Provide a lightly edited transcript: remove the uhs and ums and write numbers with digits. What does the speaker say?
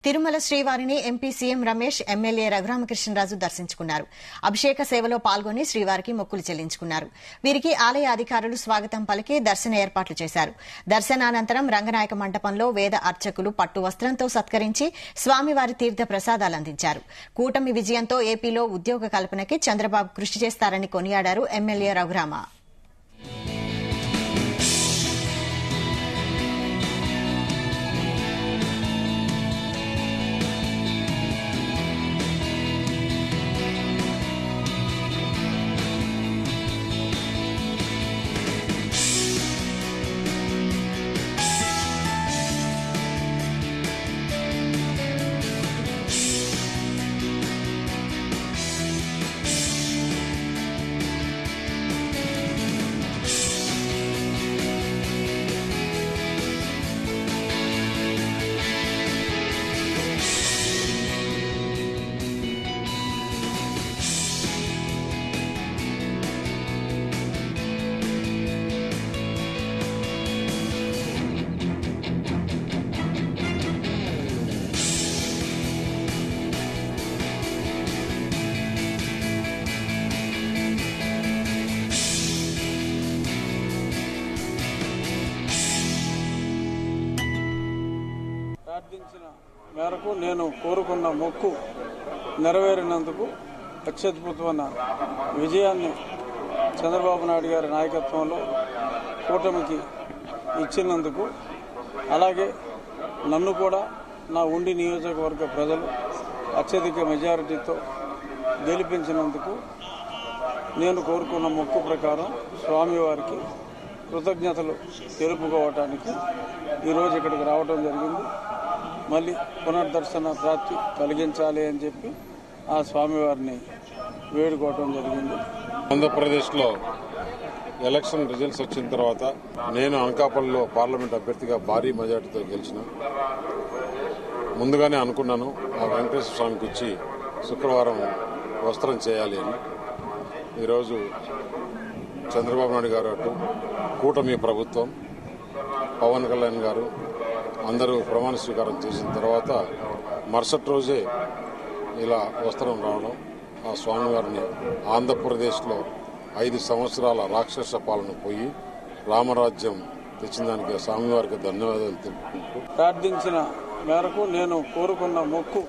తిరుమల శ్రీవారిని MP CM Ramesh, MLA Raghurama Krishna Raju దర్శించుకున్నారు. అభిషేక సేవలో పాల్గొని శ్రీవారికి మొక్కులు చెల్లించుకున్నారు. వీరికి ఆలయ అధికారులు స్వాగతం పలికి దర్శన ఏర్పాట్లు చేశారు. దర్శనానంతరం రంగనాయక మంటపంలో వేద అర్చకులు పట్టు వస్త్రంతో సత్కరించి స్వామివారి తీర్థ ప్రసాదాలు అందించారు. కూటమి విజయంతో ఏపీలో ఉద్యోగ కల్పనకి చంద్రబాబు కృషి చేస్తారని కొనియాడారు ఎమ్మెల్యే రఘురామ. ప్రార్థించిన మేరకు నేను కోరుకున్న మొక్కు నెరవేరినందుకు అత్యద్భుతమైన విజయాన్ని చంద్రబాబు నాయుడు గారి నాయకత్వంలో కూటమికి ఇచ్చినందుకు, అలాగే నన్ను కూడా నా ఉండి నియోజకవర్గ ప్రజలు అత్యధిక మెజారిటీతో గెలిపించినందుకు నేను కోరుకున్న మొక్కు ప్రకారం స్వామివారికి కృతజ్ఞతలు తెలుపుకోవటానికి ఈరోజు ఇక్కడికి రావడం జరిగింది. మళ్ళీ పునర్దర్శన ప్రాప్తి కలిగించాలి అని చెప్పి ఆ స్వామివారిని వేడుకోవటం జరిగింది. ఆంధ్రప్రదేశ్లో ఎలక్షన్ రిజల్ట్స్ వచ్చిన తర్వాత నేను అనకాపల్లిలో పార్లమెంట్ అభ్యర్థిగా భారీ మెజార్టీతో గెలిచిన. ముందుగానే అనుకున్నాను ఆ వెంకటేశ్వర స్వామికి వచ్చి శుక్రవారం వస్త్రం చేయాలి అని. ఈరోజు చంద్రబాబు నాయుడు గారు అటు కూటమి ప్రభుత్వం, పవన్ కళ్యాణ్ గారు అందరూ ప్రమాణ స్వీకారం చేసిన తర్వాత మరుసటి రోజే ఇలా వస్త్రం రావడం, ఆ స్వామివారిని ఆంధ్రప్రదేశ్లో 5 సంవత్సరాల రాక్షస పాలన పోయి రామరాజ్యం తెచ్చిన దానికి స్వామివారికి ధన్యవాదాలు తెలుపుకుంటూ ప్రార్థించిన మేరకు నేను కోరుకున్న మొక్కు